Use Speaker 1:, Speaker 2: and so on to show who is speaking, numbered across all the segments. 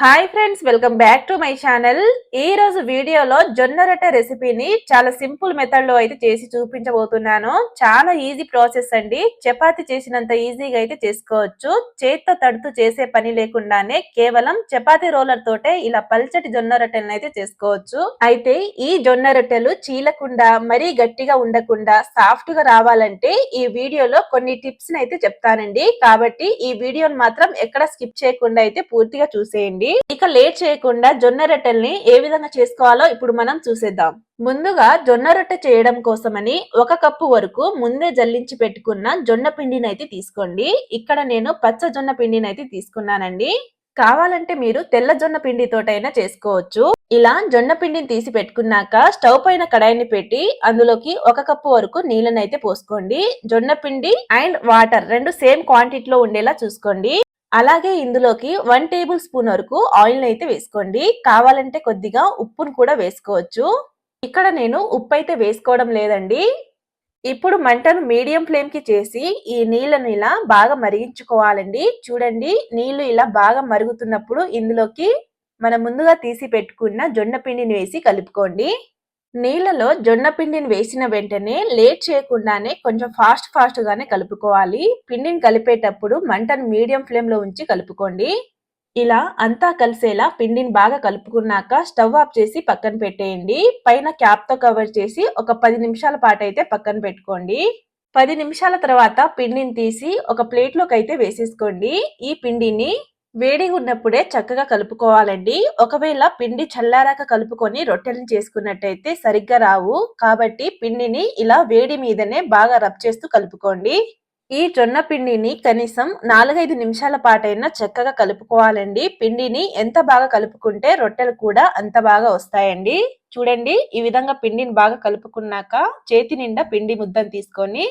Speaker 1: Hi friends, welcome back to my channel. ఈ రోజు వీడియోలో జొన్న రొట్టె రెసిపీని చాలా సింపుల్ మెథడ్ లో అయితే చేసి చూపించబోతున్నాను. చాలా ఈజీ ప్రాసెస్ అండి. చపాతి చేసినంత ఈజీగా అయితే చేసుకోవచ్చు. చేత్తో తడుతూ చేసే పని లేకుండానే కేవలం చపాతీ రోలర్ తోటే ఇలా పల్చటి జొన్న రొట్టెలను అయితే చేసుకోవచ్చు. అయితే ఈ జొన్న రొట్టెలు చీలకుండా మరీ గట్టిగా ఉండకుండా సాఫ్ట్ గా రావాలంటే ఈ వీడియోలో కొన్ని టిప్స్ అయితే చెప్తానండి. కాబట్టి ఈ వీడియోని మాత్రం ఎక్కడ స్కిప్ చేయకుండా అయితే పూర్తిగా చూసేయండి. ఇక లేట్ చేయకుండా జొన్న రొట్టెల్ని ఏ విధంగా చేసుకోవాలో ఇప్పుడు మనం చూసేద్దాం. ముందుగా జొన్న రొట్టె చేయడం కోసమని 1 కప్పు వరకు ముందే జల్లించి పెట్టుకున్న జొన్న పిండిని అయితే తీసుకోండి. ఇక్కడ నేను పచ్చ జొన్న పిండిని అయితే తీసుకున్నానండి. కావాలంటే మీరు తెల్ల జొన్న పిండితోటైనా చేసుకోవచ్చు. ఇలా జొన్న పిండిని తీసి పెట్టుకున్నాక స్టవ్ పైన కడాయిని పెట్టి అందులోకి 1 కప్పు వరకు నీళ్ళని అయితే పోసుకోండి. జొన్న పిండి అండ్ వాటర్ రెండు సేమ్ క్వాంటిటీలో ఉండేలా చూసుకోండి. అలాగే ఇందులోకి 1 టేబుల్ స్పూన్ వరకు ఆయిల్ అయితే వేసుకోండి. కావాలంటే కొద్దిగా ఉప్పును కూడా వేసుకోవచ్చు. ఇక్కడ నేను ఉప్పు అయితే వేసుకోవడం లేదండి. ఇప్పుడు మంటను మీడియం ఫ్లేమ్ కి చేసి ఈ నీళ్ళను ఇలా బాగా మరిగించుకోవాలండి. చూడండి, నీళ్లు ఇలా బాగా మరుగుతున్నప్పుడు ఇందులోకి మనం ముందుగా తీసి పెట్టుకున్న జొన్న పిండిని వేసి కలుపుకోండి. నీళ్ళలో జొన్న పిండిని వేసిన వెంటనే లేట్ చేయకుండానే కొంచెం ఫాస్ట్ గానే కలుపుకోవాలి. పిండిని కలిపేటప్పుడు మంటను మీడియం ఫ్లేమ్ లో ఉంచి కలుపుకోండి. ఇలా అంతా కలిసేలా పిండిని బాగా కలుపుకున్నాక స్టవ్ ఆఫ్ చేసి పక్కన పెట్టేయండి. పైన క్యాప్ తో కవర్ చేసి ఒక 10 నిమిషాల పాటు అయితే పక్కన పెట్టుకోండి. 10 నిమిషాల తర్వాత పిండిని తీసి ఒక ప్లేట్ లోకి అయితే వేసేసుకోండి. ఈ పిండిని వేడిగా ఉన్నప్పుడే చక్కగా కలుపుకోవాలండి. ఒకవేళ పిండి చల్లారాక కలుపుకొని రొట్టెలను చేసుకున్నట్టయితే సరిగ్గా రావు. కాబట్టి పిండిని ఇలా వేడి మీదనే బాగా రబ్ చేస్తూ కలుపుకోండి. ఈ జొన్న పిండిని కనీసం 4-5 నిమిషాల పాటైనా చక్కగా కలుపుకోవాలండి. పిండిని ఎంత బాగా కలుపుకుంటే రొట్టెలు కూడా అంత బాగా వస్తాయండి. చూడండి, ఈ విధంగా పిండిని బాగా కలుపుకున్నాక చేతి నిండా పిండి ముద్దను తీసుకొని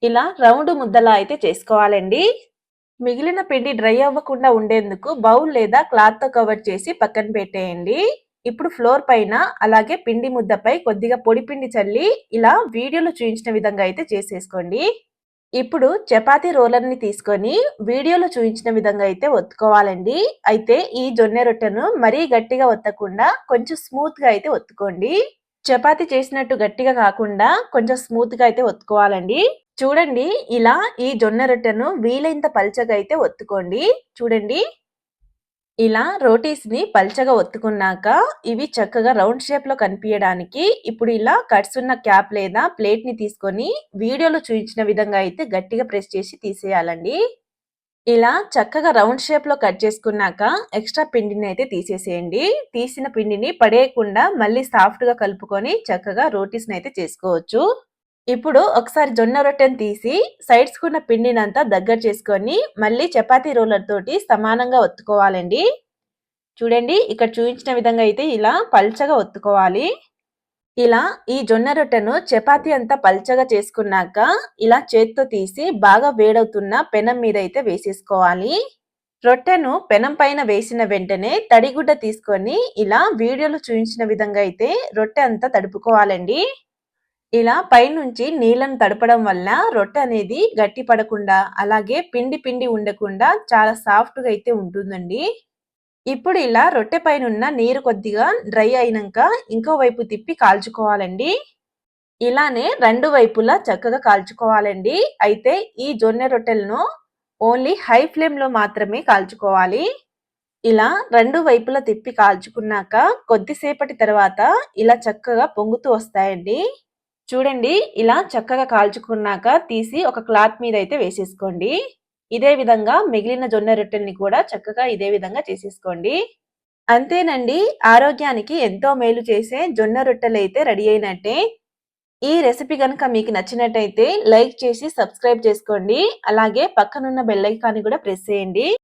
Speaker 1: ఇలా రౌండ్ ముద్దలా అయితే చేసుకోవాలండి. మిగిలిన పిండి డ్రై అవ్వకుండా ఉండేందుకు బౌల్ లేదా క్లాత్ తో కవర్ చేసి పక్కన పెట్టేయండి. ఇప్పుడు ఫ్లోర్ పైన అలాగే పిండి ముద్దపై కొద్దిగా పొడి పిండి చల్లి ఇలా వీడియోలో చూపించిన విధంగా అయితే చేసేసుకోండి. ఇప్పుడు చపాతీ రోలర్ ని తీసుకొని వీడియోలో చూపించిన విధంగా అయితే ఒత్తుకోవాలండి. అయితే ఈ జొన్న రొట్టెను మరీ గట్టిగా ఒత్తకుండా కొంచెం స్మూత్ గా అయితే ఒత్తుకోండి. చపాతీ చేసినట్టు గట్టిగా కాకుండా కొంచెం స్మూత్ గా అయితే ఒత్తుకోవాలండి. చూడండి, ఇలా ఈ జొన్న రొట్టెను వీలైనంత పల్చగా అయితే ఒత్తుకోండి. చూడండి, ఇలా రోటీస్ ని పల్చగా ఒత్తుకున్నాక ఇవి చక్కగా రౌండ్ షేప్ లో కనిపించడానికి ఇప్పుడు ఇలా కట్స్ ఉన్న క్యాప్ లేదా ప్లేట్ ని తీసుకొని వీడియోలో చూపించిన విధంగా అయితే గట్టిగా ప్రెస్ చేసి తీసేయాలండి. ఇలా చక్కగా రౌండ్ షేప్ లో కట్ చేసుకున్నాక ఎక్స్ట్రా పిండిని అయితే తీసేసేయండి. తీసిన పిండిని పడేయకుండా మళ్ళీ సాఫ్ట్ గా కలుపుకొని చక్కగా రోటీస్ అయితే చేసుకోవచ్చు. ఇప్పుడు ఒకసారి జొన్న రొట్టెను తీసి సైడ్స్ కున్న పిండినంతా దగ్గర చేసుకొని మళ్ళీ చపాతీ రోలర్ తోటి సమానంగా ఒత్తుకోవాలండి. చూడండి, ఇక్కడ చూపించిన విధంగా అయితే ఇలా పల్చగా ఒత్తుకోవాలి. ఇలా ఈ జొన్న రొట్టెను చపాతీ అంతా పల్చగా చేసుకున్నాక ఇలా చేత్తో తీసి బాగా వేడవుతున్న పెనం మీద అయితే వేసేసుకోవాలి. రొట్టెను పెనం పైన వేసిన వెంటనే తడిగుడ్డ తీసుకొని ఇలా వీడియోలో చూపించిన విధంగా అయితే రొట్టె అంతా తడుపుకోవాలండి. ఇలా పైనుంచి నీళ్ళను తడపడం వల్ల రొట్టె అనేది గట్టి పడకుండా అలాగే పిండి పిండి ఉండకుండా చాలా సాఫ్ట్ గా అయితే ఉంటుందండి. ఇప్పుడు ఇలా రొట్టె పైన ఉన్న నీరు కొద్దిగా డ్రై అయినాక ఇంకో వైపు తిప్పి కాల్చుకోవాలండి. ఇలానే రెండు వైపులా చక్కగా కాల్చుకోవాలండి. అయితే ఈ జొన్న రొట్టెలను ఓన్లీ హై ఫ్లేమ్ లో మాత్రమే కాల్చుకోవాలి. ఇలా రెండు వైపులా తిప్పి కాల్చుకున్నాక కొద్దిసేపటి తర్వాత ఇలా చక్కగా పొంగుతూ వస్తాయండి. చూడండి, ఇలా చక్కగా కాల్చుకున్నాక తీసి ఒక క్లాత్ మీద అయితే వేసేసుకోండి. ఇదే విధంగా మిగిలిన జొన్న రొట్టెల్ని కూడా చక్కగా ఇదే విధంగా చేసేసుకోండి. అంతేనండి, ఆరోగ్యానికి ఎంతో మేలు చేసే జొన్న రొట్టెలు అయితే రెడీ అయినట్టే. ఈ రెసిపీ కనుక మీకు నచ్చినట్టయితే లైక్ చేసి సబ్స్క్రైబ్ చేసుకోండి. అలాగే పక్కనున్న బెల్ ఐకాన్ని కూడా ప్రెస్ చేయండి.